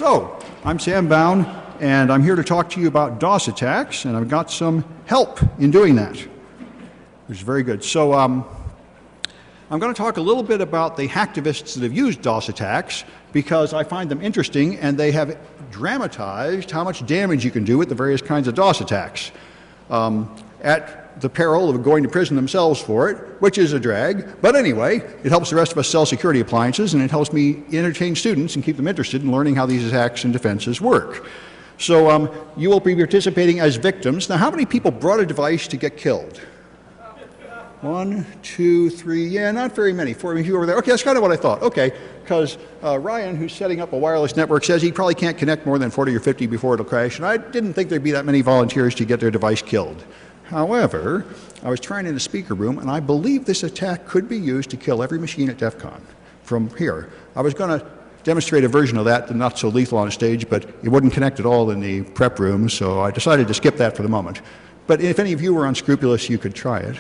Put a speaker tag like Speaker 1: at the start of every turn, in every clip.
Speaker 1: So, I'm Sam Bown, and I'm here to talk to you about DoS attacks, and I've got some help in doing that, which is very good. So, I'm going to talk a little bit about the hacktivists that have used DoS attacks, because I find them interesting, and they have dramatized how much damage you can do with the various kinds of DoS attacks, at the peril of going to prison themselves for it, which is a drag. But anyway, it helps the rest of us sell security appliances, and it helps me entertain students and keep them interested in learning how these attacks and defenses work. So you will be participating as victims. Now, how many people brought a device to get killed? 1, 2, 3, yeah, not very many. 4 of you over there. Okay, that's kind of what I thought. Okay, because Ryan, who's setting up a wireless network, says he probably can't connect more than 40 or 50 before it'll crash, and I didn't think there'd be that many volunteers to get their device killed. However, I was trying in a speaker room, and I believe this attack could be used to kill every machine at DEFCON from here. I was going to demonstrate a version of that, not so lethal on a stage, but it wouldn't connect at all in the prep room, so I decided to skip that for the moment. But if any of you were unscrupulous, you could try it.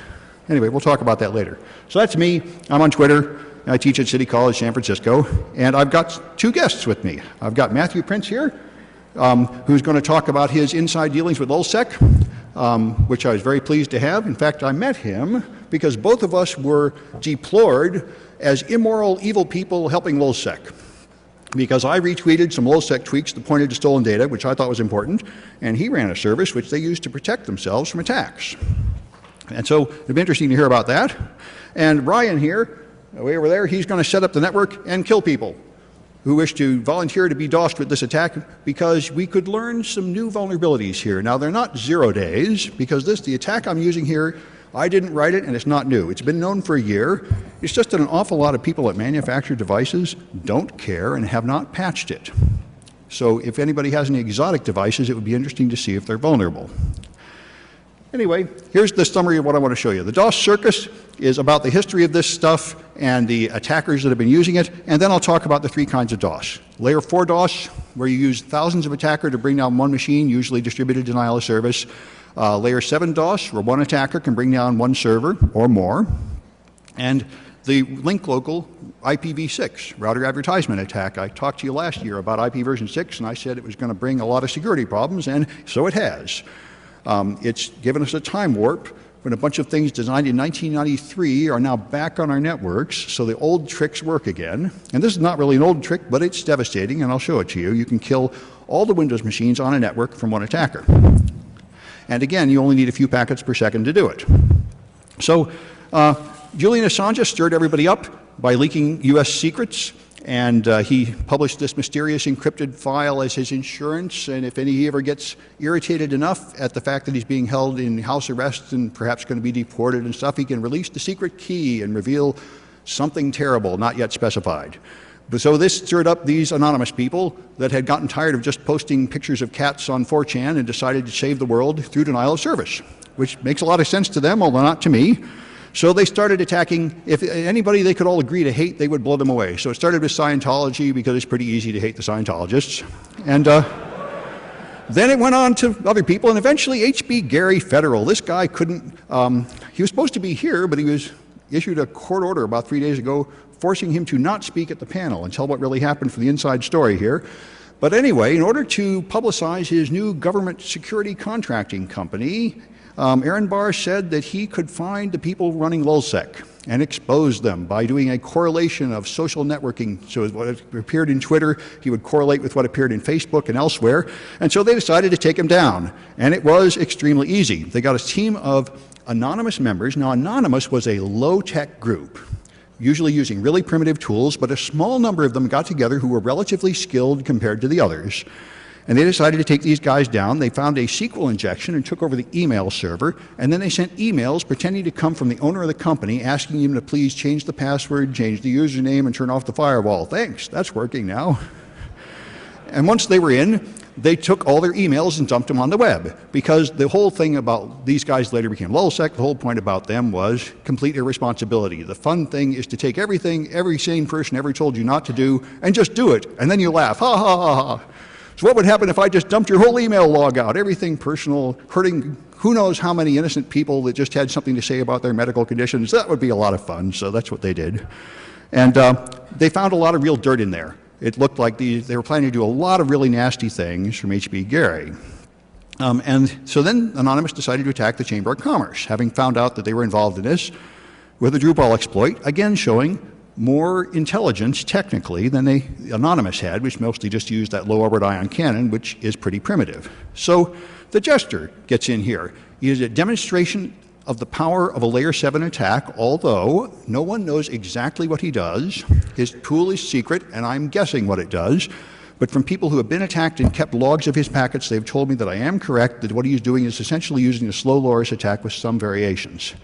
Speaker 1: Anyway, we'll talk about that later. So that's me. I'm on Twitter. I teach at City College, San Francisco, and I've got 2 guests with me. I've got Matthew Prince here, who's going to talk about his inside dealings with LulzSec, which I was very pleased to have. In fact, I met him because both of us were deplored as immoral, evil people helping LulzSec. Because I retweeted some LulzSec tweaks that pointed to stolen data, which I thought was important, and he ran a service which they used to protect themselves from attacks. And so it'd be interesting to hear about that. And Ryan here, way over there, he's going to set up the network and kill people who wish to volunteer to be DOSed with this attack, because we could learn some new vulnerabilities here. Now, they're not 0 days, because the attack I'm using here, I didn't write it and it's not new. It's been known for a year. It's just that an awful lot of people that manufacture devices don't care and have not patched it. So if anybody has any exotic devices, it would be interesting to see if they're vulnerable. Anyway, here's the summary of what I want to show you. The DOS circus is about the history of this stuff and the attackers that have been using it, and then I'll talk about the 3 kinds of DOS. Layer 4 DOS, where you use thousands of attackers to bring down one machine, usually distributed denial of service. Layer 7 DOS, where one attacker can bring down one server or more. And the link local IPv6, router advertisement attack. I talked to you last year about IP version 6, and I said it was going to bring a lot of security problems, and so it has. It's given us a time warp when a bunch of things designed in 1993 are now back on our networks, so the old tricks work again. And this is not really an old trick, but it's devastating, and I'll show it to you. You can kill all the Windows machines on a network from one attacker. And again, you only need a few packets per second to do it. So Julian Assange stirred everybody up by leaking US secrets. And he published this mysterious encrypted file as his insurance, and if he ever gets irritated enough at the fact that he's being held in house arrest and perhaps going to be deported and stuff, he can release the secret key and reveal something terrible, not yet specified. But so this stirred up these anonymous people that had gotten tired of just posting pictures of cats on 4chan and decided to save the world through denial of service, which makes a lot of sense to them, although not to me. So they started attacking. If anybody they could all agree to hate, they would blow them away. So it started with Scientology, because it's pretty easy to hate the Scientologists. And then it went on to other people, and eventually H.B. Gary Federal. This guy couldn't, he was supposed to be here, but he was issued a court order about 3 days ago forcing him to not speak at the panel and tell what really happened for the inside story here. But anyway, in order to publicize his new government security contracting company, Aaron Barr said that he could find the people running LulzSec and expose them by doing a correlation of social networking. So what appeared in Twitter, he would correlate with what appeared in Facebook and elsewhere. And so they decided to take him down. And it was extremely easy. They got a team of anonymous members. Now, Anonymous was a low-tech group, usually using really primitive tools, but a small number of them got together who were relatively skilled compared to the others. And they decided to take these guys down. They found a SQL injection and took over the email server, and then they sent emails pretending to come from the owner of the company, asking him to please change the password, change the username, and turn off the firewall. Thanks, that's working now. And once they were in, they took all their emails and dumped them on the web, because the whole thing about these guys later became LulzSec. The whole point about them was complete irresponsibility. The fun thing is to take everything every sane person ever told you not to do and just do it, and then you laugh, ha ha ha ha. So what would happen if I just dumped your whole email log out, everything personal, hurting who knows how many innocent people that just had something to say about their medical conditions? That would be a lot of fun, so that's what they did. And they found a lot of real dirt in there. it looked like they were planning to do a lot of really nasty things from H.B. Gary. And so then Anonymous decided to attack the Chamber of Commerce, having found out that they were involved in this with a Drupal exploit, again showing more intelligence technically than Anonymous had, which mostly just used that low-orbit ion cannon, which is pretty primitive. So the Jester gets in here. He is a demonstration of the power of a layer 7 attack, although no one knows exactly what he does. His tool is secret, and I'm guessing what it does. But from people who have been attacked and kept logs of his packets, they've told me that I am correct, that what he's doing is essentially using a slow loris attack with some variations.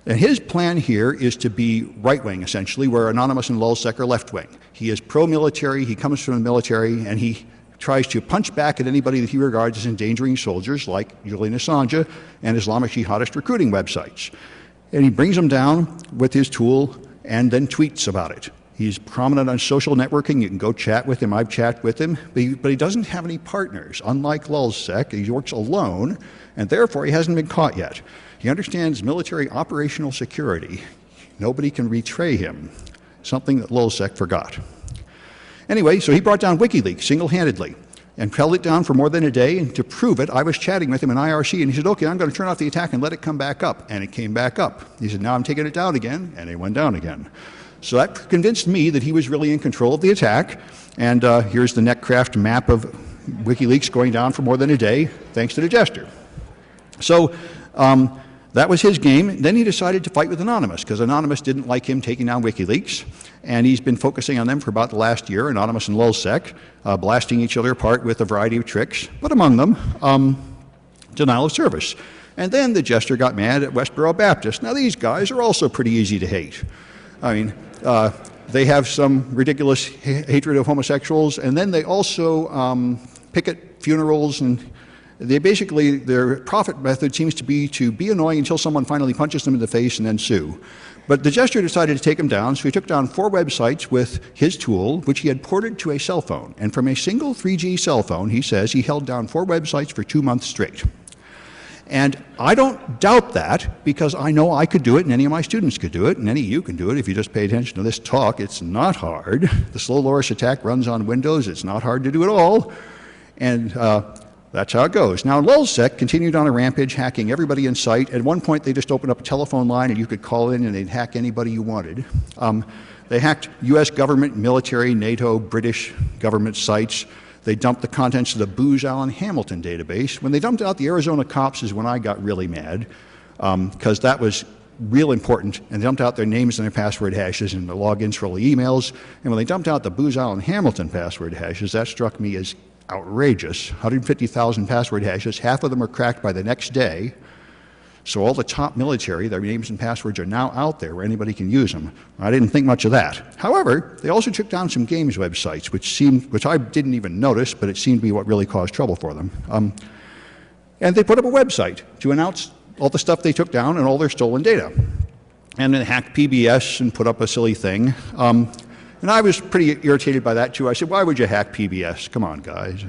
Speaker 1: And his plan here is to be right-wing, essentially, where Anonymous and Lulzsec are left-wing. He is pro-military, he comes from the military, and he tries to punch back at anybody that he regards as endangering soldiers, like Julian Assange and Islamic jihadist recruiting websites. And he brings them down with his tool and then tweets about it. He's prominent on social networking. You can go chat with him. I've chatted with him. But he doesn't have any partners. Unlike Lulzsec, he works alone, and therefore he hasn't been caught yet. He understands military operational security. Nobody can betray him, something that Lulzsec forgot. Anyway, so he brought down WikiLeaks single-handedly and held it down for more than a day. And to prove it, I was chatting with him in IRC, and he said, okay, I'm going to turn off the attack and let it come back up. And it came back up. He said, now I'm taking it down again, and it went down again. So that convinced me that he was really in control of the attack. And here's the Netcraft map of WikiLeaks going down for more than a day, thanks to the Jester. So that was his game. Then he decided to fight with Anonymous, because Anonymous didn't like him taking down WikiLeaks. And he's been focusing on them for about the last year, Anonymous and Lulzsec, blasting each other apart with a variety of tricks, but among them, denial of service. And then the Jester got mad at Westboro Baptist. Now these guys are also pretty easy to hate. I mean, they have some ridiculous hatred of homosexuals, and then they also picket funerals, and they basically, their profit method seems to be annoying until someone finally punches them in the face and then sue. But the Jester decided to take him down, so he took down 4 websites with his tool, which he had ported to a cell phone. And from a single 3G cell phone, he says he held down 4 websites for 2 months straight. And I don't doubt that, because I know I could do it, and any of my students could do it, and any of you can do it if you just pay attention to this talk. It's not hard. The slow loris attack runs on Windows. It's not hard to do at all. And that's how it goes. Now, Lulzsec continued on a rampage, hacking everybody in sight. At one point, they just opened up a telephone line, and you could call in, and they'd hack anybody you wanted. They hacked U.S. government, military, NATO, British government sites. They dumped the contents of the Booz Allen Hamilton database. When they dumped out the Arizona cops is when I got really mad, because that was real important. And they dumped out their names and their password hashes and the logins for all the emails. And when they dumped out the Booz Allen Hamilton password hashes, that struck me as outrageous. 150,000 password hashes, half of them are cracked by the next day. So all the top military, their names and passwords are now out there where anybody can use them. I didn't think much of that. However, they also took down some games websites, which I didn't even notice, but it seemed to be what really caused trouble for them. And they put up a website to announce all the stuff they took down and all their stolen data. And then hacked PBS and put up a silly thing. And I was pretty irritated by that too. I said, why would you hack PBS? Come on, guys.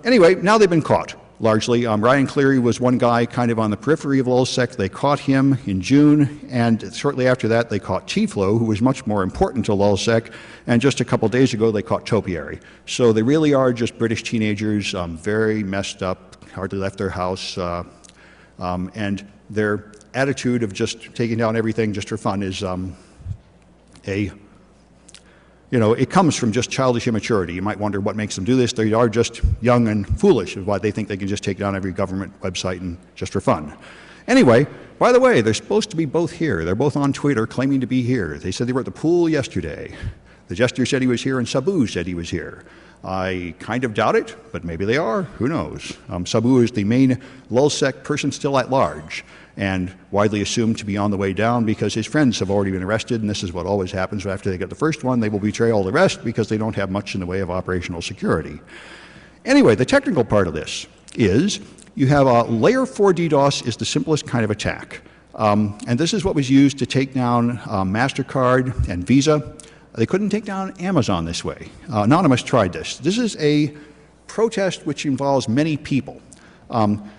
Speaker 1: Anyway, now they've been caught, largely. Ryan Cleary was one guy kind of on the periphery of Lulzsec. They caught him in June, and shortly after that they caught Tiflo, who was much more important to Lulzsec, and just a couple days ago they caught Topiary. So they really are just British teenagers, very messed up, hardly left their house, and their attitude of just taking down everything just for fun is it comes from just childish immaturity. You might wonder what makes them do this. They are just young and foolish of why they think they can just take down every government website and just for fun. Anyway, by the way, they're supposed to be both here. They're both on Twitter claiming to be here. They said they were at the pool yesterday. The Jester said he was here, and Sabu said he was here. I kind of doubt it, but maybe they are. Who knows? Sabu is the main Lulzsec person still at large, and widely assumed to be on the way down because his friends have already been arrested, and this is what always happens after they get the first one. They will betray all the rest because they don't have much in the way of operational security. Anyway, the technical part of this is you have a layer 4 DDoS is the simplest kind of attack. And this is what was used to take down MasterCard and Visa. They couldn't take down Amazon this way. Anonymous tried this. This is a protest which involves many people.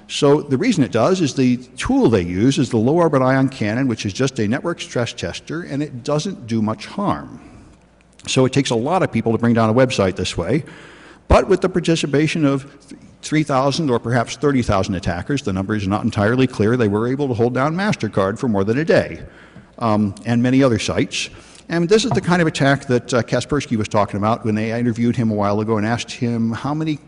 Speaker 1: So the reason it does is the tool they use is the low-orbit ion cannon, which is just a network stress tester, and it doesn't do much harm. So it takes a lot of people to bring down a website this way. But with the participation of 3,000 or perhaps 30,000 attackers, the number is not entirely clear, they were able to hold down MasterCard for more than a day, and many other sites. And this is the kind of attack that Kaspersky was talking about when they interviewed him a while ago and asked him how many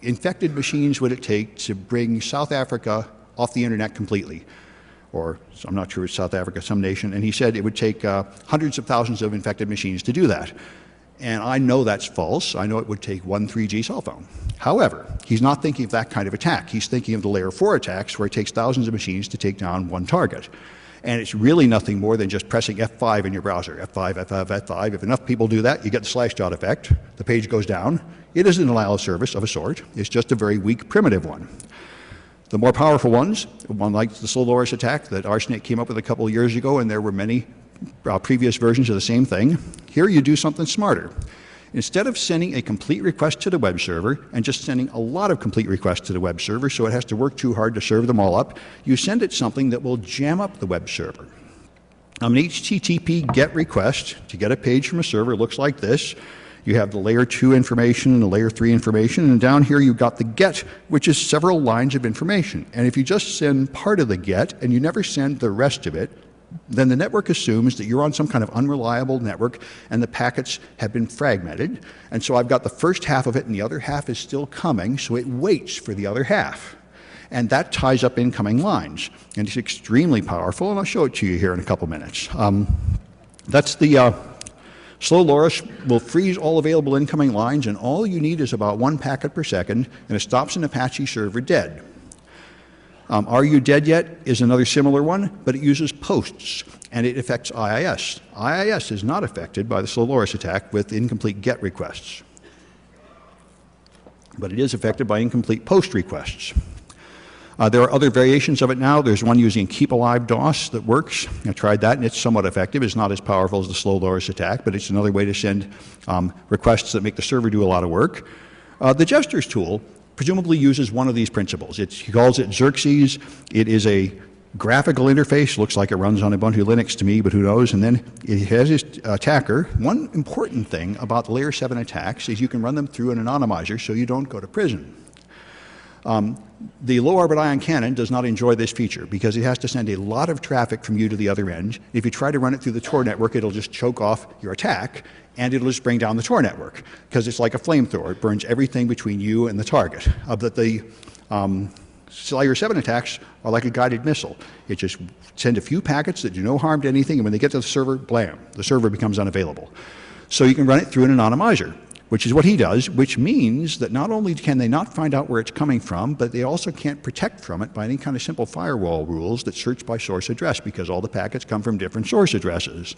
Speaker 1: infected machines would it take to bring South Africa off the internet completely. Or I'm not sure it's South Africa, some nation, and he said it would take hundreds of thousands of infected machines to do that. And I know that's false. I know it would take one 3G cell phone. However, he's not thinking of that kind of attack. He's thinking of the layer 4 attacks where it takes thousands of machines to take down one target. And it's really nothing more than just pressing F5 in your browser. F5, F5, F5. If enough people do that, you get the /dot effect. The page goes down. It is a denial of service of a sort. It's just a very weak, primitive one. The more powerful ones, one like the slow loris attack that Arsenic came up with a couple of years ago, and there were many previous versions of the same thing. Here you do something smarter. Instead of sending a complete request to the web server and just sending a lot of complete requests to the web server so it has to work too hard to serve them all up, you send it something that will jam up the web server. An HTTP GET request to get a page from a server looks like this. You have the layer 2 information and the layer 3 information, and down here you've got the GET, which is several lines of information. And if you just send part of the GET and you never send the rest of it, then the network assumes that you're on some kind of unreliable network and the packets have been fragmented. And so I've got the first half of it and the other half is still coming, so it waits for the other half. And that ties up incoming lines. And it's extremely powerful, and I'll show it to you here in a couple minutes. That's the slow loris will freeze all available incoming lines, and all you need is about 1 packet per second, and it stops an Apache server dead. Are you dead yet is another similar one, but it uses posts, and it affects IIS. IIS is not affected by the slow loris attack with incomplete GET requests, but it is affected by incomplete post requests. There are other variations of it now. There's one using Keep Alive DoS that works. I tried that, and it's somewhat effective. It's not as powerful as the slow loris attack, but it's another way to send requests that make the server do a lot of work. The gestures tool presumably uses one of these principles. He calls it Xerxes. It is a graphical interface. Looks like it runs on Ubuntu Linux to me, but who knows? And then it has this attacker. One important thing about the layer 7 attacks is you can run them through an anonymizer so you don't go to prison. The low orbit ion cannon does not enjoy this feature because it has to send a lot of traffic from you to the other end. If you try to run it through the Tor network, it'll just choke off your attack, and it'll just bring down the Tor network because it's like a flamethrower. It burns everything between you and the target. The layer 7 attacks are like a guided missile. It just sends a few packets that do no harm to anything, and when they get to the server, blam, the server becomes unavailable. So you can run it through an anonymizer, which is what he does, which means that not only can they not find out where it's coming from, but they also can't protect from it by any kind of simple firewall rules that search by source address, because all the packets come from different source addresses.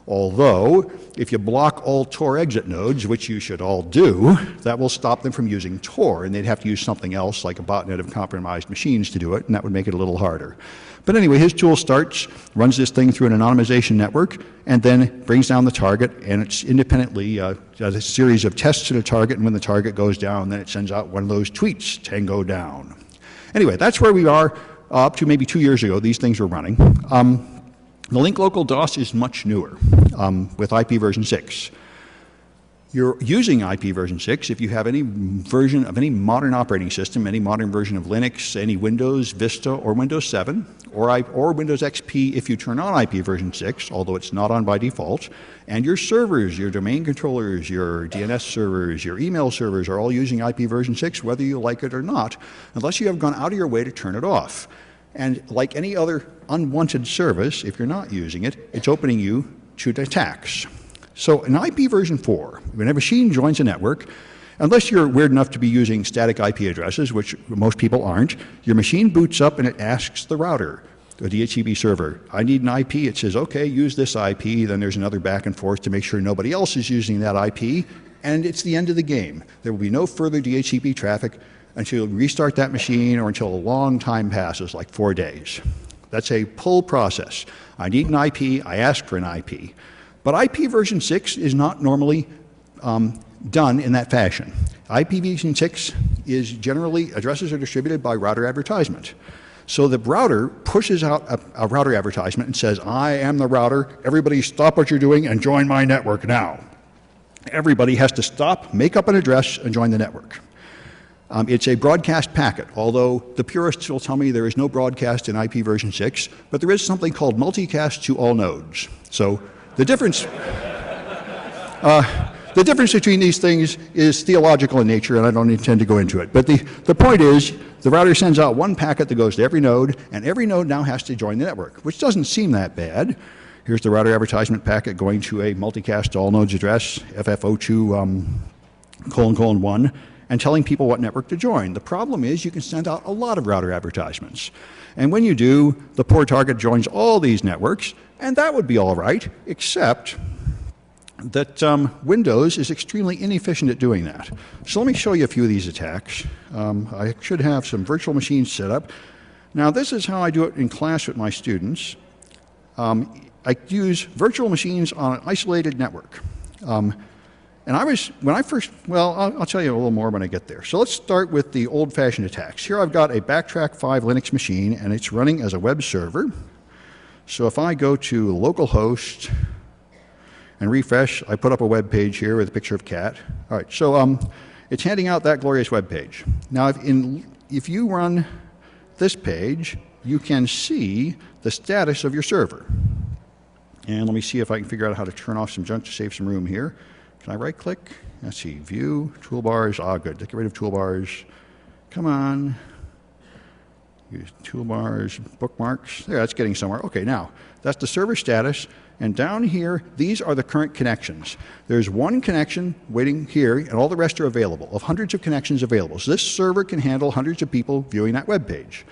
Speaker 1: Although, if you block all Tor exit nodes, which you should all do, that will stop them from using Tor, and they'd have to use something else, like a botnet of compromised machines to do it, and that would make it a little harder. But anyway, his tool starts, runs this thing through an anonymization network, and then brings down the target, and it's independently does a series of tests to the target, and when the target goes down, then it sends out one of those tweets, Tango down. Anyway, that's where we are up to maybe 2 years ago. These things were running. The link local DoS is much newer with IP version 6. You're using IP version 6 if you have any version of any modern operating system, any modern version of Linux, any Windows, Vista, or Windows 7, or Windows XP if you turn on IP version 6, although it's not on by default. And your servers, your domain controllers, your DNS servers, your email servers are all using IP version 6, whether you like it or not, unless you have gone out of your way to turn it off. And like any other unwanted service, if you're not using it, it's opening you to attacks. So in IP version 4, when a machine joins a network, unless you're weird enough to be using static IP addresses, which most people aren't, your machine boots up and it asks the router, the DHCP server, I need an IP. It says, okay, use this IP. Then there's another back and forth to make sure nobody else is using that IP, and it's the end of the game. There will be no further DHCP traffic until you restart that machine or until a long time passes, like 4 days. That's a pull process. I need an IP, I ask for an IP. But IP version 6 is not normally done in that fashion. IP version 6 is generally, addresses are distributed by router advertisement. So the router pushes out a router advertisement and says, I am the router, everybody stop what you're doing and join my network now. everybody has to stop, make up an address, and join the network. It's a broadcast packet, although the purists will tell me there is no broadcast in IP version 6, but there is something called multicast to all nodes. So the difference between these things is theological in nature, and I don't intend to go into it. But the point is, the router sends out one packet that goes to every node, and every node now has to join the network, which doesn't seem that bad. Here's the router advertisement packet going to a multicast to all nodes address, FF02::1, and telling people what network to join. The problem is you can send out a lot of router advertisements. And when you do, the poor target joins all these networks, and that would be all right, except that Windows is extremely inefficient at doing that. So let me show you a few of these attacks. I should have some virtual machines set up. Now this is how I do it in class with my students. I use virtual machines on an isolated network. And I'll tell you a little more when I get there. So let's start with the old-fashioned attacks. Here I've got a Backtrack 5 Linux machine, and it's running as a web server. So if I go to localhost and refresh, I put up a web page here with a picture of cat. All right, so it's handing out that glorious web page. Now, if you run this page, you can see the status of your server. And let me see if I can figure out how to turn off some junk to save some room here. Can I right-click? Let's see, view, toolbars, good. Get rid of toolbars. Come on. Use toolbars, bookmarks. There, that's getting somewhere. Okay, now, that's the server status. And down here, these are the current connections. There's one connection waiting here, and all the rest are available, of hundreds of connections available. So this server can handle hundreds of people viewing that web page.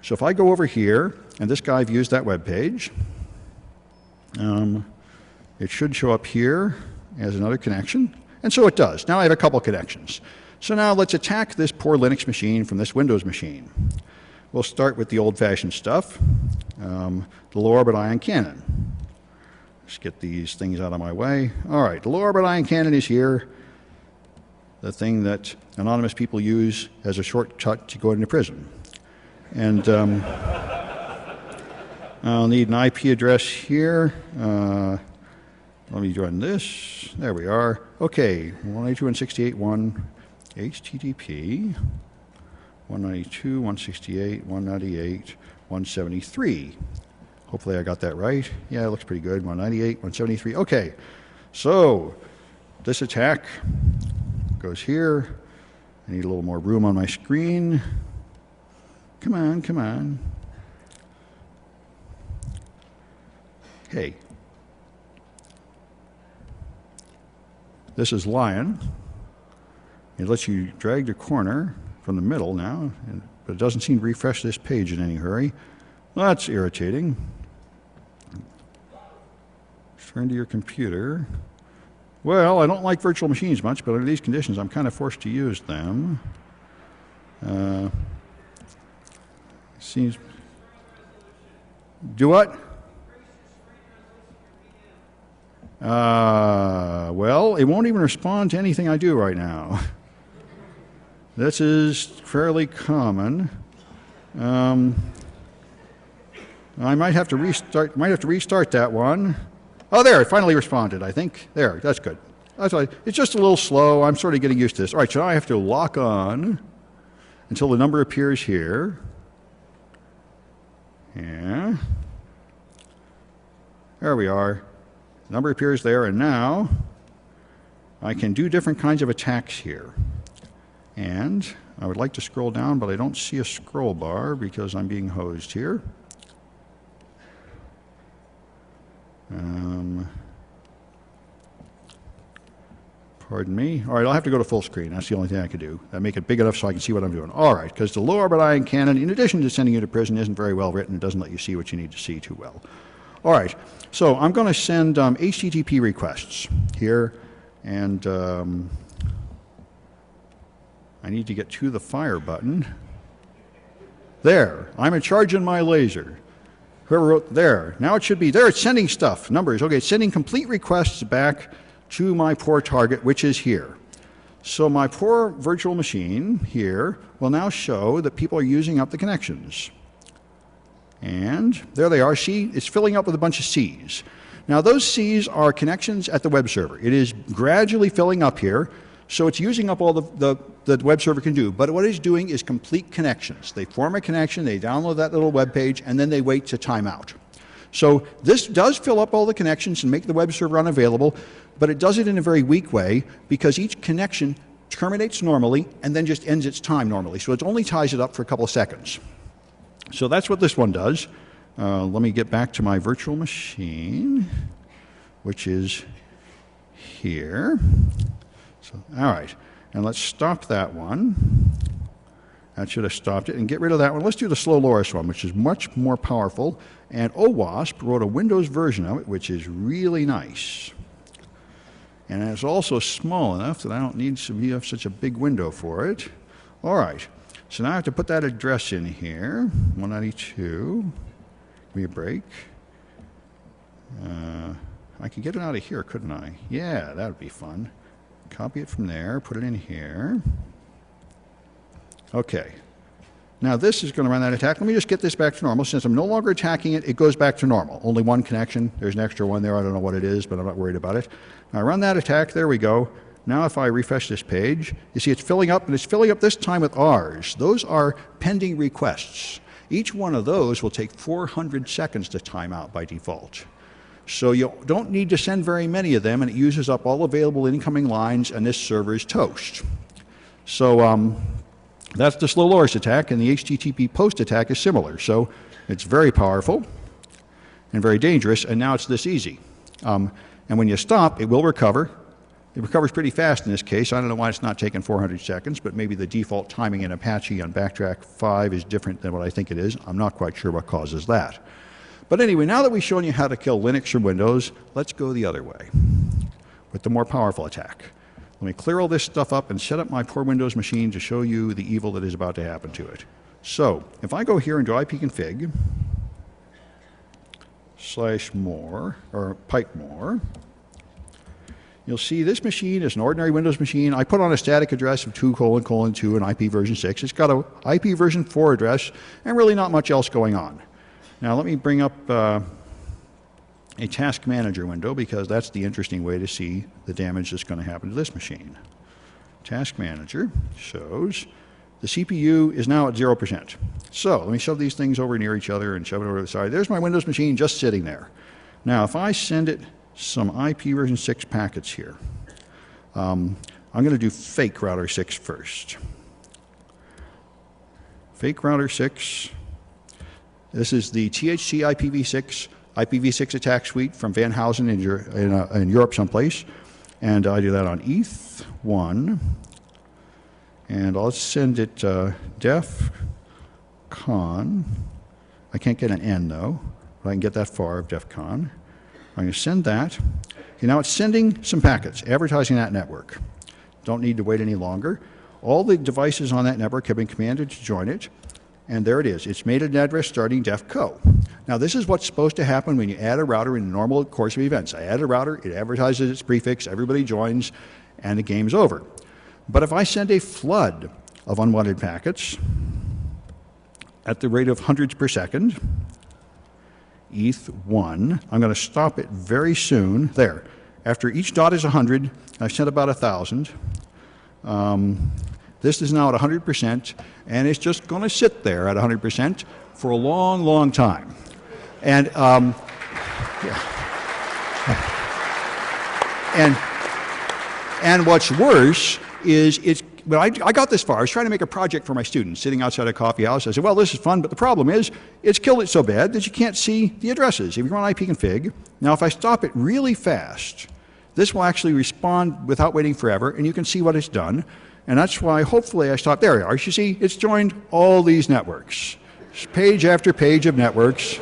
Speaker 1: So if I go over here, and this guy views that web page, it should show up here as another connection, and so it does. Now I have a couple connections. So now let's attack this poor Linux machine from this Windows machine. We'll start with the old-fashioned stuff, the low-orbit ion cannon. Let's get these things out of my way. All right, the low-orbit ion cannon is here, the thing that anonymous people use as a shortcut to go into prison. And I'll need an IP address here. Let me join this. There we are. Okay, 192.168.1 HTTP, 192.168.198.173. Hopefully I got that right. Yeah, it looks pretty good. 198.173. Okay, so this attack goes here. I need a little more room on my screen. Come on, come on. Hey. This is Lion. It lets you drag the corner from the middle now, but it doesn't seem to refresh this page in any hurry. Well, that's irritating. Turn to your computer. Well, I don't like virtual machines much, but under these conditions, I'm kind of forced to use them. Seems. Do what? Well, it won't even respond to anything I do right now. This is fairly common. I might have to restart. That one. Oh, there! It finally responded. I think there. That's good. That's right. It's just a little slow. I'm sort of getting used to this. All right. So now I have to lock on until the number appears here. Yeah. There we are. Number appears there, and now I can do different kinds of attacks here. And I would like to scroll down, but I don't see a scroll bar because I'm being hosed here. Pardon me. All right, I'll have to go to full screen. That's the only thing I can do. I make it big enough so I can see what I'm doing. All right, because the low-orbit ion cannon, in addition to sending you to prison, isn't very well written. It doesn't let you see what you need to see too well. All right, so I'm going to send HTTP requests here, and I need to get to the fire button. There, I'm charging my laser. Whoever wrote there, now it should be there. It's sending stuff, numbers. Okay, it's sending complete requests back to my poor target, which is here. So my poor virtual machine here will now show that people are using up the connections. And there they are. See, it's filling up with a bunch of C's. Now those C's are connections at the web server. It is gradually filling up here, so it's using up all the web server can do. But what it's doing is complete connections. They form a connection, they download that little web page, and then they wait to time out. So this does fill up all the connections and make the web server unavailable, but it does it in a very weak way because each connection terminates normally and then just ends its time normally. So it only ties it up for a couple of seconds. So that's what this one does. Let me get back to my virtual machine, which is here. So, all right, and let's stop that one. That should have stopped it, and get rid of that one. Let's do the slow Loris one, which is much more powerful. And OWASP wrote a Windows version of it, which is really nice. And it's also small enough that I don't need to have such a big window for it. All right, so now I have to put that address in here, 192. Give me a break. I could get it out of here, couldn't I? Yeah, that would be fun. Copy it from there, put it in here. Okay. Now this is going to run that attack. Let me just get this back to normal. Since I'm no longer attacking it, it goes back to normal. Only one connection. There's an extra one there. I don't know what it is, but I'm not worried about it. Now I run that attack. There we go. Now if I refresh this page, you see it's filling up, and it's filling up this time with R's. Those are pending requests. Each one of those will take 400 seconds to time out by default. So you don't need to send very many of them, and it uses up all available incoming lines, and this server is toast. So that's the slow Loris attack, and the HTTP post attack is similar. So it's very powerful and very dangerous, and now it's this easy. And when you stop, it will recover. It recovers pretty fast in this case. I don't know why it's not taking 400 seconds, but maybe the default timing in Apache on Backtrack 5 is different than what I think it is. I'm not quite sure what causes that. But anyway, now that we've shown you how to kill Linux or Windows, let's go the other way with the more powerful attack. Let me clear all this stuff up and set up my poor Windows machine to show you the evil that is about to happen to it. So if I go here into ipconfig /more or pipemore, you'll see this machine is an ordinary Windows machine. I put on a static address of 2::2 and IP version 6. It's got a IP version 4 address and really not much else going on. Now let me bring up a task manager window because that's the interesting way to see the damage that's going to happen to this machine. Task manager shows the CPU is now at 0%. So let me shove these things over near each other and shove it over to the side. There's my Windows machine just sitting there. Now if I send it some IP version 6 packets here, I'm going to do fake router 6 first. Fake router 6. This is the THC IPv6 attack suite from Van Housen in Europe someplace. And I do that on ETH1. And I'll send it DEFCON. I can't get an N though, but I can get that far of DEFCON. I'm going to send that. Okay, now it's sending some packets, advertising that network. Don't need to wait any longer. All the devices on that network have been commanded to join it. And there it is. It's made an address starting DEFCO. Now this is what's supposed to happen when you add a router in the normal course of events. I add a router, it advertises its prefix, everybody joins, and the game's over. But if I send a flood of unwanted packets at the rate of hundreds per second, ETH1, I'm going to stop it very soon. There. After each dot is 100, I've sent about 1,000. This is now at 100%, and it's just going to sit there at 100% for a long, long time. And, and what's worse is when I got this far, I was trying to make a project for my students sitting outside a coffee house. I said, well, this is fun, but the problem is it's killed it so bad that you can't see the addresses. If you run ipconfig, now if I stop it really fast, this will actually respond without waiting forever, and you can see what it's done. And that's why, hopefully, I stopped. There we are. You see, it's joined all these networks. Page after page of networks.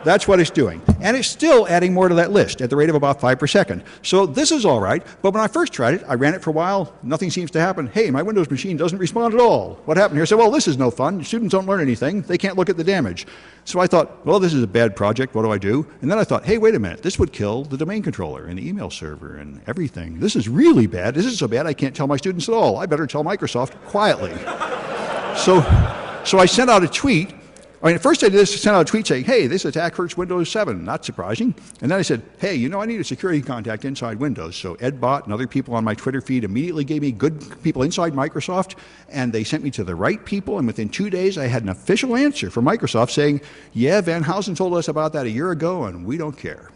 Speaker 1: That's what it's doing. And it's still adding more to that list at the rate of about 5 per second. So this is all right. But when I first tried it, I ran it for a while. Nothing seems to happen. Hey, my Windows machine doesn't respond at all. What happened here? I said, well, this is no fun. Students don't learn anything. They can't look at the damage. So I thought, well, this is a bad project. What do I do? And then I thought, hey, wait a minute. This would kill the domain controller and the email server and everything. This is really bad. This is so bad I can't tell my students at all. I better tell Microsoft quietly. So I sent out a tweet I mean, at first I did this to send out a tweet saying, hey, this attack hurts Windows 7. Not surprising. And then I said, hey, you know, I need a security contact inside Windows. So EdBot and other people on my Twitter feed immediately gave me good people inside Microsoft, and they sent me to the right people, and within 2 days I had an official answer from Microsoft saying, yeah, Van Housen told us about that a year ago, and we don't care.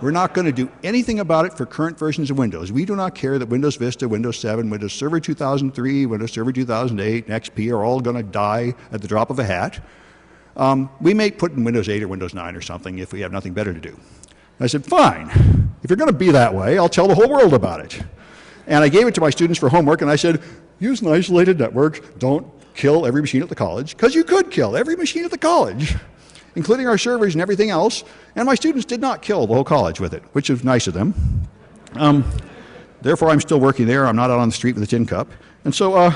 Speaker 1: We're not going to do anything about it for current versions of Windows. We do not care that Windows Vista, Windows 7, Windows Server 2003, Windows Server 2008, and XP are all going to die at the drop of a hat. We may put in Windows 8 or Windows 9 or something if we have nothing better to do. I said, fine. If you're going to be that way, I'll tell the whole world about it. And I gave it to my students for homework, and I said, use an isolated network. Don't kill every machine at the college, because you could kill every machine at the college, including our servers and everything else, and my students did not kill the whole college with it, which is nice of them. Therefore, I'm still working there. I'm not out on the street with a tin cup. And so,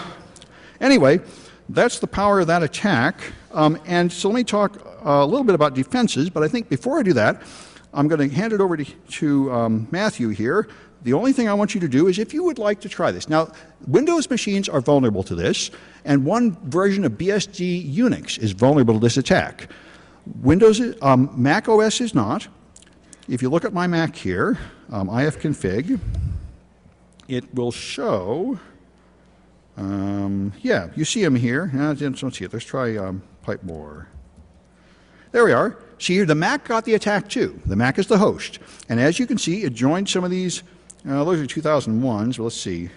Speaker 1: anyway, that's the power of that attack. And so let me talk a little bit about defenses, but I think before I do that, I'm going to hand it over to Matthew here. The only thing I want you to do is if you would like to try this. Now, Windows machines are vulnerable to this, and one version of BSD Unix is vulnerable to this attack. Mac OS is not. If you look at my Mac here, ifconfig, it will show, yeah, you see them here. Don't see it. Let's try pipe more. There we are. See here, the Mac got the attack too. The Mac is the host. And as you can see, it joined some of these, those are 2001s, let's see.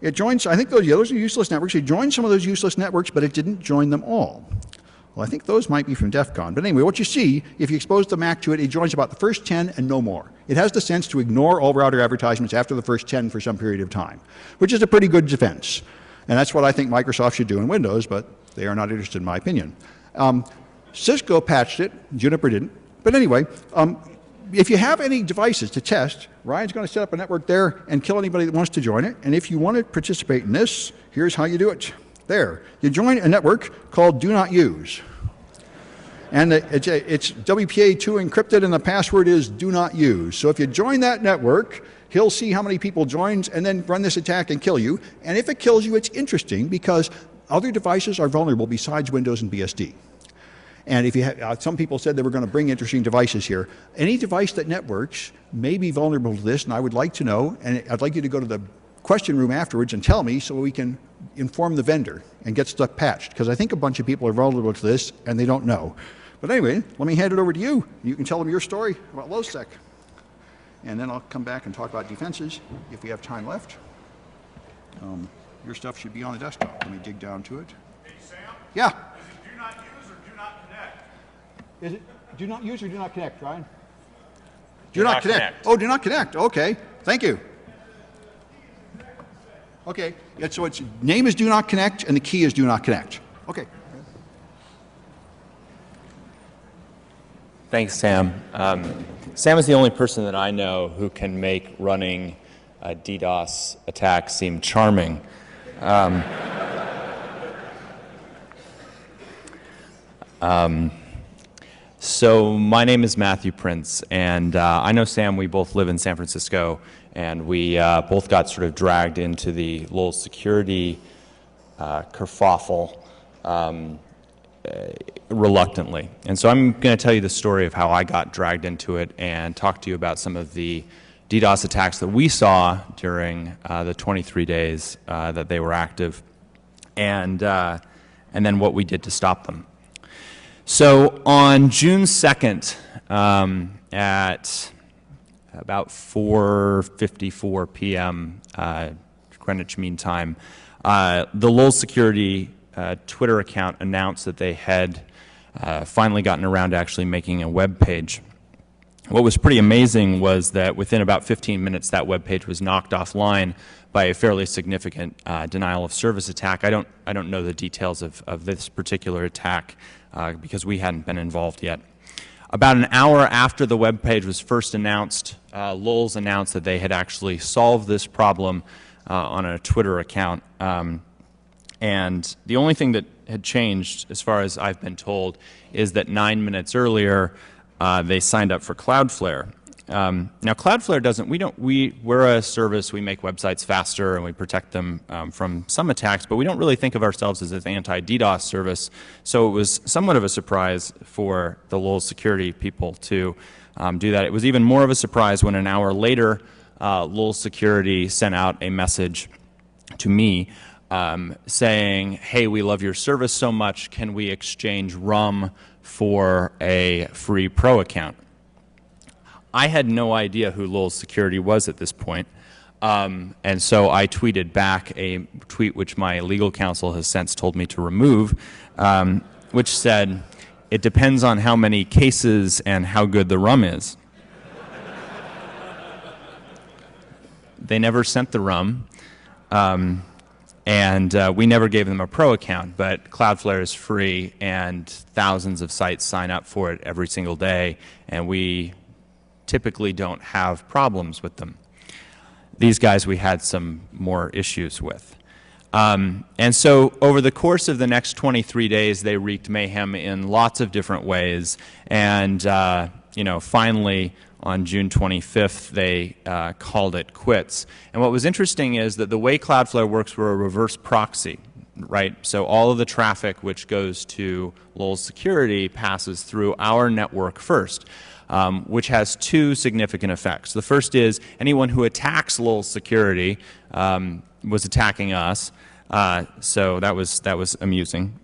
Speaker 1: It joins, I think those are useless networks. It joined some of those useless networks, but it didn't join them all. Well, I think those might be from DEFCON. But anyway, what you see, if you expose the Mac to it, it joins about the first 10 and no more. It has the sense to ignore all router advertisements after the first 10 for some period of time, which is a pretty good defense. And that's what I think Microsoft should do in Windows, but they are not interested in my opinion. Cisco patched it, Juniper didn't. But anyway, if you have any devices to test, Ryan's going to set up a network there and kill anybody that wants to join it. And if you want to participate in this, here's how you do it. There, you join a network called Do Not Use. And it's WPA2 encrypted, and the password is Do Not Use. So if you join that network, he'll see how many people joined and then run this attack and kill you. And if it kills you, it's interesting because other devices are vulnerable besides Windows and BSD. And if you have, some people said they were going to bring interesting devices here. Any device that networks may be vulnerable to this, and I would like to know, and I'd like you to go to the question room afterwards and tell me so we can inform the vendor and get stuff patched, because I think a bunch of people are vulnerable to this and they don't know. But anyway, let me hand it over to you. You can tell them your story about LowSec. And then I'll come back and talk about defenses if we have time left. Your stuff should be on the desktop. Let me dig down to it.
Speaker 2: Hey, Sam?
Speaker 1: Yeah?
Speaker 2: Is it do not use or do not connect?
Speaker 1: Is it do not use or do not connect, Ryan?
Speaker 2: Do not connect.
Speaker 1: Oh, do not connect. Okay. Thank you. Okay. Yeah, so its name is do not connect and the key is do not connect. Okay.
Speaker 3: Thanks, Sam. Sam is the only person that I know who can make running a DDoS attack seem charming. So my name is Matthew Prince, and I know Sam. We both live in San Francisco, and we both got sort of dragged into the Lowell security kerfuffle reluctantly. And so I'm going to tell you the story of how I got dragged into it and talk to you about some of the DDoS attacks that we saw during the 23 days that they were active, and then what we did to stop them. So on June 2nd at about 4:54 p.m. Greenwich Mean Time, the Lowell Security Twitter account announced that they had finally gotten around to actually making a web page. What was pretty amazing was that within about 15 minutes that web page was knocked offline by a fairly significant denial of service attack. I don't know the details of this particular attack because we hadn't been involved yet. About an hour after the web page was first announced, Lowell's announced that they had actually solved this problem on a Twitter account. And the only thing that had changed, as far as I've been told, is that 9 minutes earlier, they signed up for Cloudflare. Now, Cloudflare doesn't. We're a service. We make websites faster and we protect them from some attacks, but we don't really think of ourselves as an anti-DDoS service. So it was somewhat of a surprise for the Lowell security people to do that. It was even more of a surprise when an hour later, Lowell security sent out a message to me saying, "Hey, we love your service so much. Can we exchange rum for a free pro account?" I had no idea who Lowell Security was at this point, and so I tweeted back a tweet which my legal counsel has since told me to remove, which said, "It depends on how many cases and how good the rum is." They never sent the rum, and we never gave them a pro account, but Cloudflare is free, and thousands of sites sign up for it every single day, and we typically don't have problems with them. These guys we had some more issues with. And so over the course of the next 23 days, they wreaked mayhem in lots of different ways. And finally, on June 25th, they called it quits. And what was interesting is that the way Cloudflare works, we're a reverse proxy, right? So all of the traffic which goes to Lowell Security passes through our network first. Which has two significant effects. The first is anyone who attacks Lowell Security was attacking us, so that was amusing.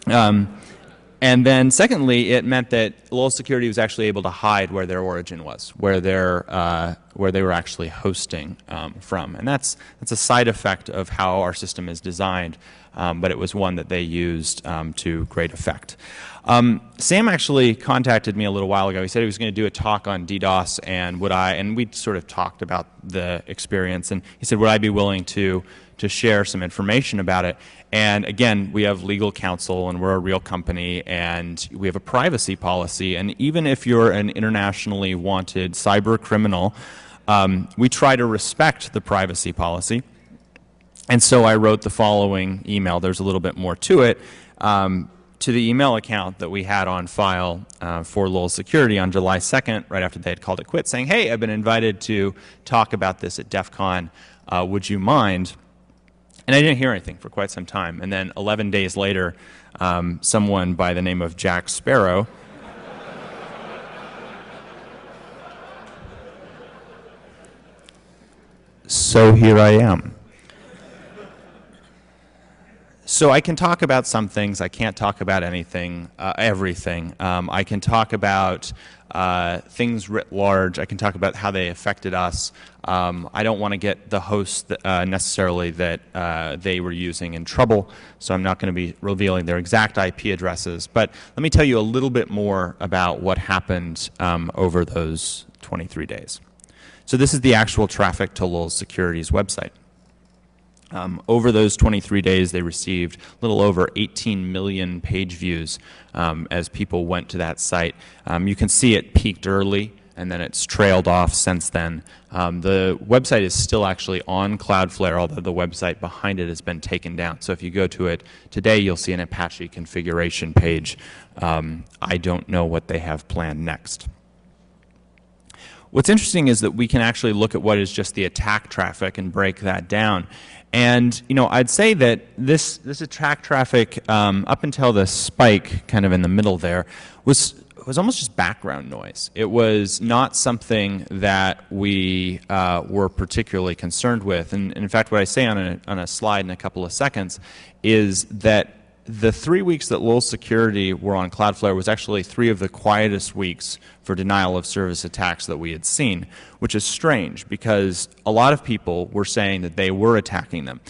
Speaker 3: And then secondly, it meant that Lowell Security was actually able to hide where their origin was, where they were actually hosting from, and that's a side effect of how our system is designed. But it was one that they used to great effect. Sam actually contacted me a little while ago. He said he was going to do a talk on DDoS, and we sort of talked about the experience, and he said, would I be willing to share some information about it? And again, we have legal counsel, and we're a real company, and we have a privacy policy, and even if you're an internationally wanted cyber criminal, we try to respect the privacy policy. And so I wrote the following email. There's a little bit more to it, to the email account that we had on file for Lowell Security on July 2nd, right after they had called it quits, saying, "Hey, I've been invited to talk about this at DEFCON. Would you mind?" And I didn't hear anything for quite some time. And then 11 days later, someone by the name of Jack Sparrow so here I am. So I can talk about some things. I can't talk about anything, everything. I can talk about things writ large. I can talk about how they affected us. I don't want to get the hosts necessarily that they were using in trouble, so I'm not going to be revealing their exact IP addresses. But let me tell you a little bit more about what happened over those 23 days. So this is the actual traffic to Lowell Security's website. Over those 23 days, they received a little over 18 million page views as people went to that site. You can see it peaked early, and then it's trailed off since then. The website is still actually on Cloudflare, although the website behind it has been taken down. So if you go to it today, you'll see an Apache configuration page. I don't know what they have planned next. What's interesting is that we can actually look at what is just the attack traffic and break that down. And I'd say that this attack traffic up until the spike kind of in the middle there was almost just background noise. It was not something that we were particularly concerned with. And in fact, what I say on a slide in a couple of seconds is that the 3 weeks that Lowell Security were on Cloudflare was actually 3 of the quietest weeks for denial of service attacks that we had seen, which is strange because a lot of people were saying that they were attacking them.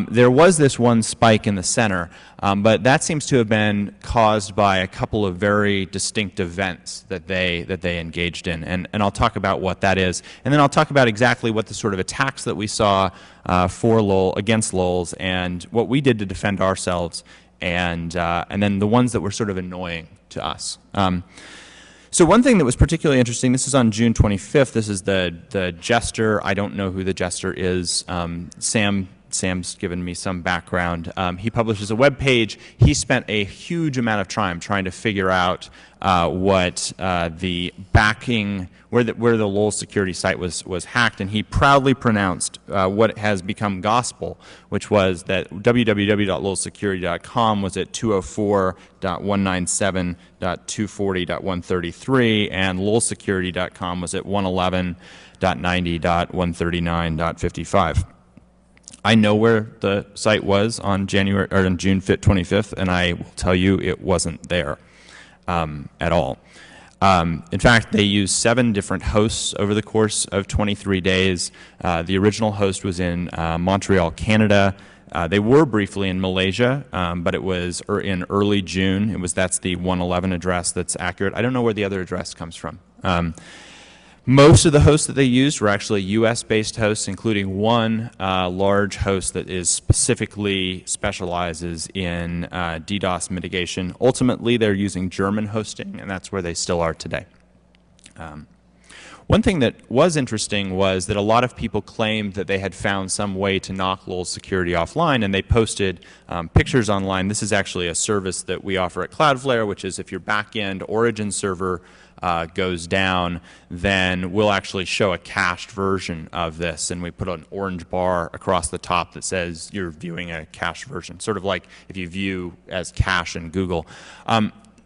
Speaker 3: There was this one spike in the center, but that seems to have been caused by a couple of very distinct events that they engaged in, and I'll talk about what that is, and then I'll talk about exactly what the sort of attacks that we saw for Lowell against Lowell's and what we did to defend ourselves. And then the ones that were sort of annoying to us. So one thing that was particularly interesting, this is on June 25th, this is the jester. I don't know who the jester is. Sam Sam's given me some background. He publishes a web page. He spent a huge amount of time trying to figure out what the backing, where the Lowell security site was hacked, and he proudly pronounced what has become gospel, which was that www.lowellsecurity.com was at 204.197.240.133, and lowellsecurity.com was at 111.90.139.55. I know where the site was on June 25th, and I will tell you it wasn't there at all. In fact, they used 7 different hosts over the course of 23 days. The original host was in Montreal, Canada. They were briefly in Malaysia, but it was in early June. That's the 111 address that's accurate. I don't know where the other address comes from. Most of the hosts that they used were actually US-based hosts, including one large host that specifically specializes in DDoS mitigation. Ultimately, they're using German hosting, and that's where they still are today. One thing that was interesting was that a lot of people claimed that they had found some way to knock Lowell's security offline, and they posted pictures online. This is actually a service that we offer at Cloudflare, which is if your back-end origin server goes down, then we'll actually show a cached version of this, and we put an orange bar across the top that says you're viewing a cached version, sort of like if you view as cache in Google.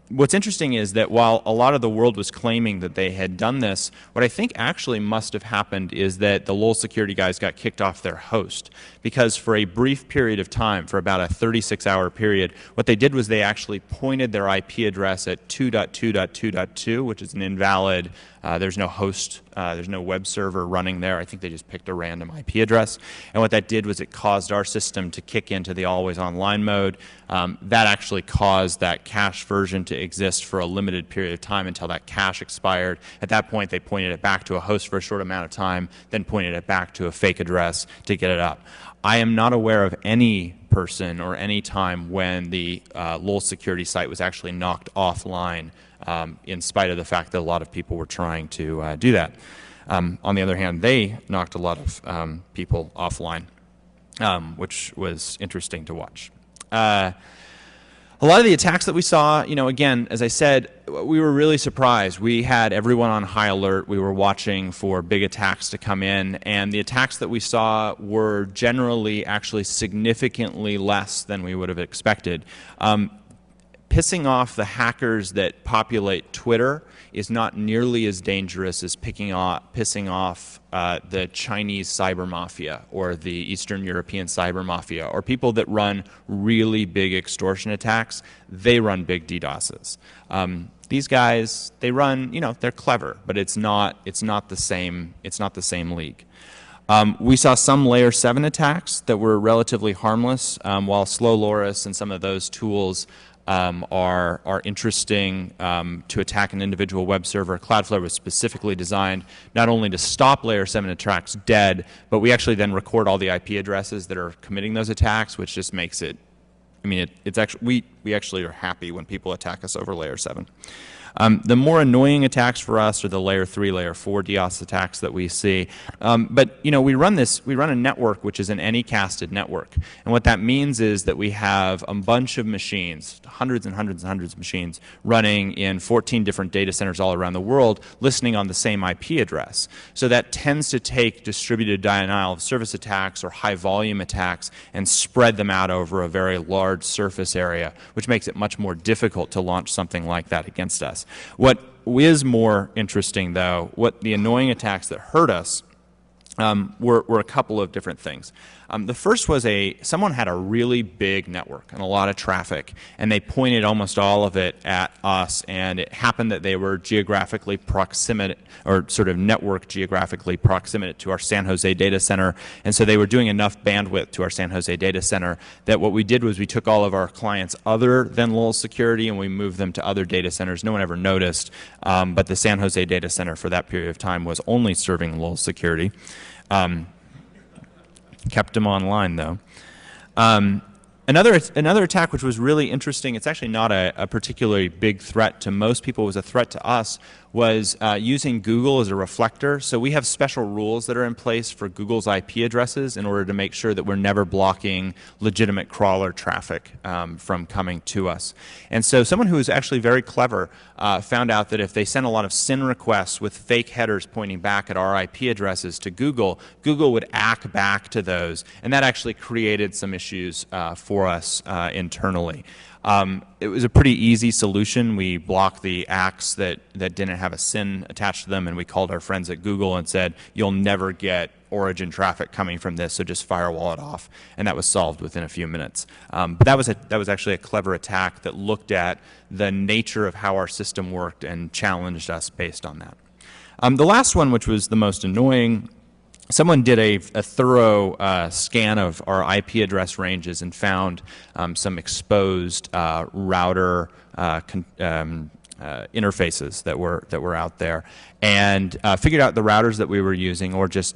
Speaker 3: What's interesting is that while a lot of the world was claiming that they had done this, what I think actually must have happened is that the Lowell security guys got kicked off their host, because for a brief period of time, for about a 36-hour period, what they did was they actually pointed their IP address at 2.2.2.2, which is an invalid, there's no host, there's no web server running there. I think they just picked a random IP address. And what that did was it caused our system to kick into the always online mode. That actually caused that cache version to exist for a limited period of time until that cache expired. At that point, they pointed it back to a host for a short amount of time, then pointed it back to a fake address to get it up. I am not aware of any person or any time when the Lowell security site was actually knocked offline, in spite of the fact that a lot of people were trying to do that. On the other hand, they knocked a lot of people offline, which was interesting to watch. A lot of the attacks that we saw, again, as I said, we were really surprised. We had everyone on high alert. We were watching for big attacks to come in, and the attacks that we saw were generally actually significantly less than we would have expected. Pissing off the hackers that populate Twitter is not nearly as dangerous as pissing off the Chinese cyber mafia or the Eastern European cyber mafia or people that run really big extortion attacks. They run big DDoSes. These guys, they run, they're clever, but it's not the same league. We saw some layer 7 attacks that were relatively harmless, while Slow Loris and some of those tools are interesting to attack an individual web server. Cloudflare was specifically designed not only to stop layer 7 attacks dead, but we actually then record all the IP addresses that are committing those attacks, which just makes it, it's actually, we actually are happy when people attack us over layer 7. The more annoying attacks for us are the layer 3, layer 4 DDoS attacks that we see. But we run a network which is an anycasted network. And what that means is that we have a bunch of machines, hundreds and hundreds and hundreds of machines running in 14 different data centers all around the world, listening on the same IP address. So that tends to take distributed denial of service attacks or high volume attacks and spread them out over a very large surface area, which makes it much more difficult to launch something like that against us. What is more interesting, though, what the annoying attacks that hurt us were a couple of different things. The first was someone had a really big network and a lot of traffic, and they pointed almost all of it at us, and it happened that they were geographically proximate, or sort of network geographically proximate to our San Jose data center, and so they were doing enough bandwidth to our San Jose data center that what we did was we took all of our clients other than Lowell Security and we moved them to other data centers. No one ever noticed, but the San Jose data center for that period of time was only serving Lowell Security. Kept them online, though. Another attack which was really interesting, it's actually not a particularly big threat to most people, it was a threat to us, was using Google as a reflector. So we have special rules that are in place for Google's IP addresses in order to make sure that we're never blocking legitimate crawler traffic from coming to us. And so someone who was actually very clever found out that if they sent a lot of SYN requests with fake headers pointing back at our IP addresses to Google, Google would ACK back to those, and that actually created some issues for us internally. It was a pretty easy solution. We blocked the ACKs that didn't have a SYN attached to them, and we called our friends at Google and said, you'll never get origin traffic coming from this, so just firewall it off. And that was solved within a few minutes. But that was actually a clever attack that looked at the nature of how our system worked and challenged us based on that. The last one, which was the most annoying, someone did a thorough scan of our IP address ranges and found some exposed router interfaces that were out there, and figured out the routers that we were using, or just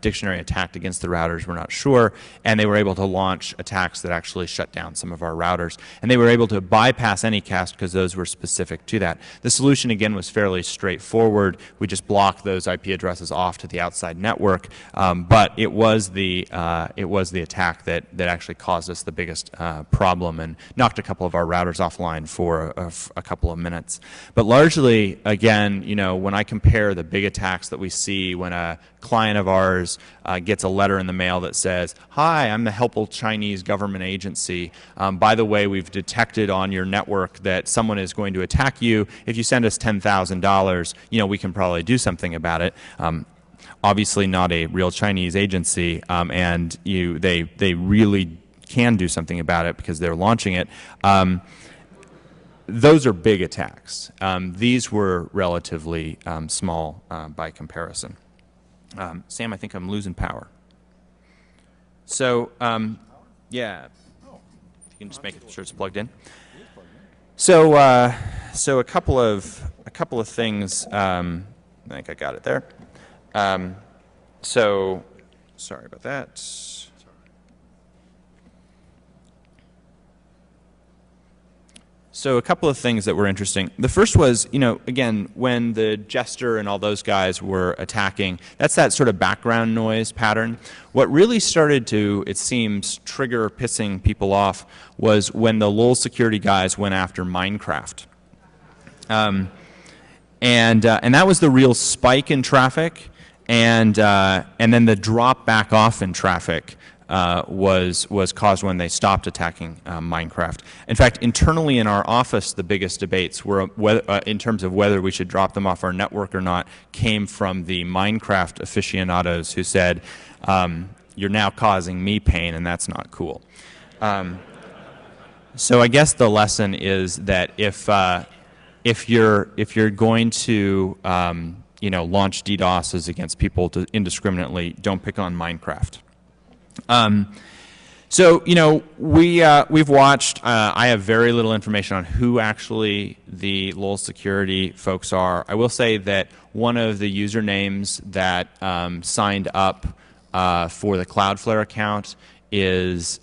Speaker 3: dictionary attacked against the routers, we're not sure, and they were able to launch attacks that actually shut down some of our routers. And they were able to bypass Anycast because those were specific to that. The solution, again, was fairly straightforward. We just blocked those IP addresses off to the outside network, but it was the attack that actually caused us the biggest problem and knocked a couple of our routers offline for a couple of minutes. But largely, again, you know, when I compare the big attacks that we see when a client of ours gets a letter in the mail that says, "Hi, I'm the helpful Chinese government agency. By the way, we've detected on your network that someone is going to attack you. If you send us $10,000, you know, we can probably do something about it." Obviously not a real Chinese agency, and they really can do something about it because they're launching it. Those are big attacks. These were relatively small by comparison. Sam, I think I'm losing power. So, yeah, if you can just make sure it's plugged in. So, so a couple of things. I think I got it there. So, sorry about that. So a couple of things that were interesting. The first was, you know, again, when the Jester and all those guys were attacking, that's that sort of background noise pattern. What really started to, it seems, trigger pissing people off was when the LOL security guys went after Minecraft. And that was the real spike in traffic, and then the drop back off in traffic was caused when they stopped attacking Minecraft. In fact, internally in our office, the biggest debates were in terms of whether we should drop them off our network or not, came from the Minecraft aficionados who said, "You're now causing me pain, and that's not cool." So I guess the lesson is that if you're going to you know, launch DDoSes against people indiscriminately, don't pick on Minecraft. So, you know, we've watched, I have very little information on who actually the LOL security folks are. I will say that one of the usernames that signed up for the Cloudflare account is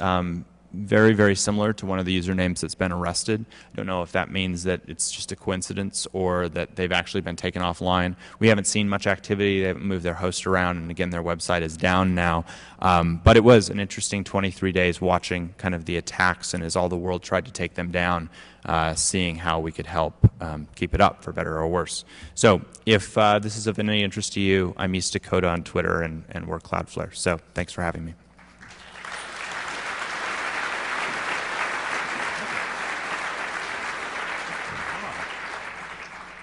Speaker 3: very, very similar to one of the usernames that's been arrested. I don't know if that means that it's just a coincidence or that they've actually been taken offline. We haven't seen much activity. They haven't moved their host around, and again, their website is down now. But it was an interesting 23 days watching kind of the attacks, and as all the world tried to take them down, seeing how we could help keep it up, for better or worse. So if this is of any interest to you, I'm East Dakota on Twitter, and we're Cloudflare. So thanks for having me.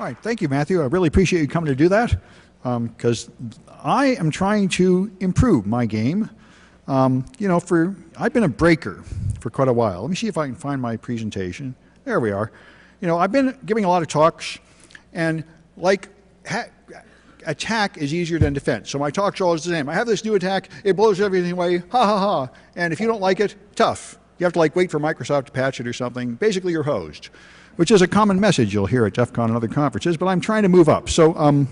Speaker 1: All right, thank you, Matthew. I really appreciate you coming to do that, because I am trying to improve my game. You know, I've been a breaker for quite a while. Let me see if I can find my presentation. There we are. You know, I've been giving a lot of talks, and like attack is easier than defense. So my talks are always the same. I have this new attack, it blows everything away, ha ha ha. And if you don't like it, tough. You have to like wait for Microsoft to patch it or something. Basically, you're hosed, which is a common message you'll hear at DEFCON and other conferences, but I'm trying to move up. So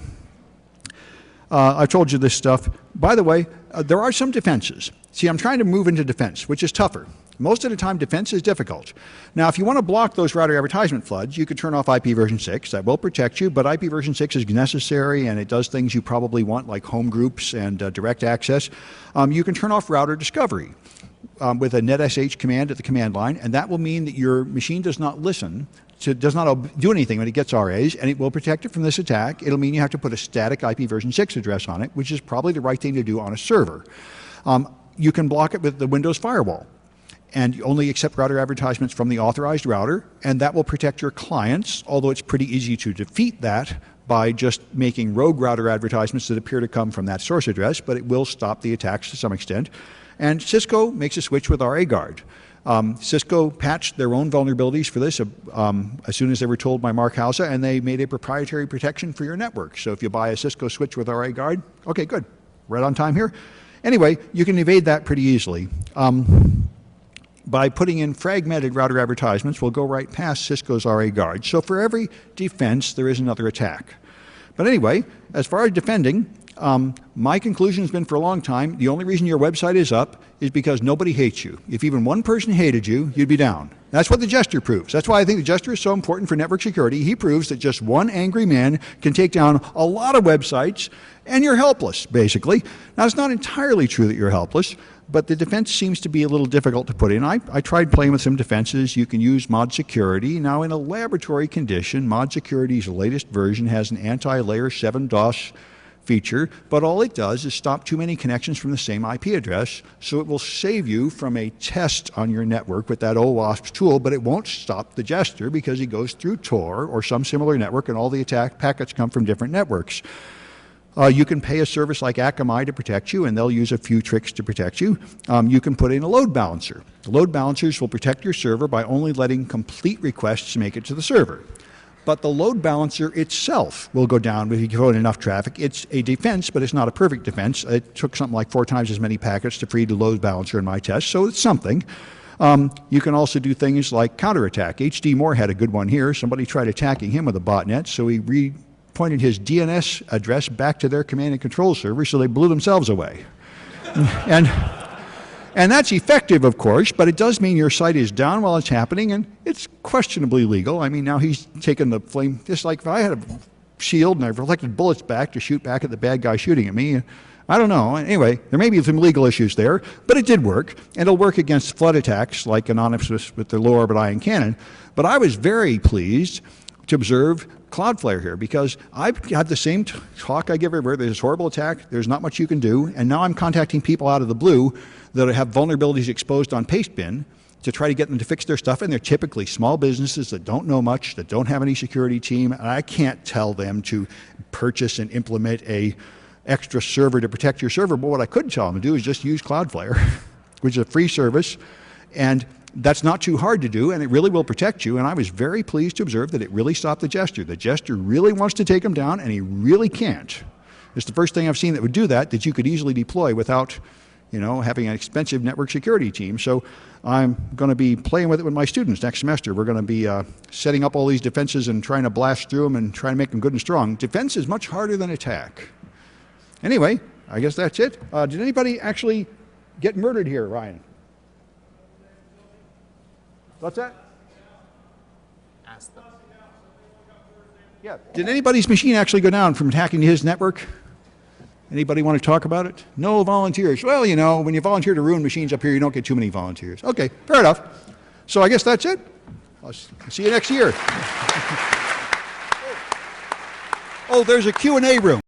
Speaker 1: I've told you this stuff. By the way, there are some defenses. See, I'm trying to move into defense, which is tougher. Most of the time, defense is difficult. Now, if you want to block those router advertisement floods, you could turn off IP version 6. That will protect you, but IP version 6 is necessary, and it does things you probably want, like home groups and direct access. You can turn off router discovery with a netsh command at the command line, and that will mean that your machine does not listen, does not do anything when it gets RAs, and it will protect it from this attack. It'll mean you have to put a static IP version 6 address on it, which is probably the right thing to do on a server. You can block it with the Windows firewall, and you only accept router advertisements from the authorized router, and that will protect your clients, although it's pretty easy to defeat that by just making rogue router advertisements that appear to come from that source address, but it will stop the attacks to some extent. And Cisco makes a switch with RAGuard. Cisco patched their own vulnerabilities for this as soon as they were told by Mark Hausa, and they made a proprietary protection for your network. So if you buy a Cisco switch with RAGuard, okay, good. Right on time here. Anyway, you can evade that pretty easily. By putting in fragmented router advertisements, we'll go right past Cisco's RAGuard. So for every defense, there is another attack. But anyway, as far as defending, my conclusion has been for a long time, the only reason your website is up is because nobody hates you. If even one person hated you, you'd be down. That's what the Jester proves. That's why I think the Jester is so important for network security. He proves that just one angry man can take down a lot of websites, and you're helpless, basically. Now, it's not entirely true that you're helpless, but the defense seems to be a little difficult to put in. I tried playing with some defenses. You can use mod security. Now, in a laboratory condition, mod security's latest version has an anti-layer 7 DoS feature, but all it does is stop too many connections from the same IP address, so it will save you from a test on your network with that OWASP tool, but it won't stop the Jester because he goes through Tor or some similar network, and all the attack packets come from different networks. You can pay a service like Akamai to protect you, and they'll use a few tricks to protect you. You can put in a load balancer. The load balancers will protect your server by only letting complete requests make it to the server. But the load balancer itself will go down if you throw in enough traffic. It's a defense, but it's not a perfect defense. It took something like 4 times as many packets to free the load balancer in my test, so it's something. You can also do things like counterattack. HD Moore had a good one here. Somebody tried attacking him with a botnet, so he pointed his DNS address back to their command and control server, so they blew themselves away. And that's effective, of course, but it does mean your site is down while it's happening, and it's questionably legal. I mean, now he's taken the flame, just like if I had a shield and I reflected bullets back to shoot back at the bad guy shooting at me. I don't know. Anyway, there may be some legal issues there, but it did work, and it'll work against flood attacks like Anonymous with their low orbit ion cannon. But I was very pleased to observe Cloudflare here, because I've had the same talk I give everywhere. There's this horrible attack, there's not much you can do, and now I'm contacting people out of the blue that have vulnerabilities exposed on Pastebin to try to get them to fix their stuff, and they're typically small businesses that don't know much, that don't have any security team, and I can't tell them to purchase and implement a extra server to protect your server, but what I could tell them to do is just use Cloudflare, which is a free service, and that's not too hard to do, and it really will protect you, and I was very pleased to observe that it really stopped the Jester. The Jester really wants to take him down, and he really can't. It's the first thing I've seen that would do that you could easily deploy without, having an expensive network security team. So I'm going to be playing with it with my students next semester. We're going to be setting up all these defenses and trying to blast through them and trying to make them good and strong. Defense is much harder than attack. Anyway, I guess that's it. Did anybody actually get murdered here, Ryan? What's that?
Speaker 3: Ask them.
Speaker 1: Yeah. Did anybody's machine actually go down from hacking his network? Anybody want to talk about it? No volunteers. Well, when you volunteer to ruin machines up here, you don't get too many volunteers. Okay, fair enough. So I guess that's it. I'll see you next year. Oh, there's a Q&A room.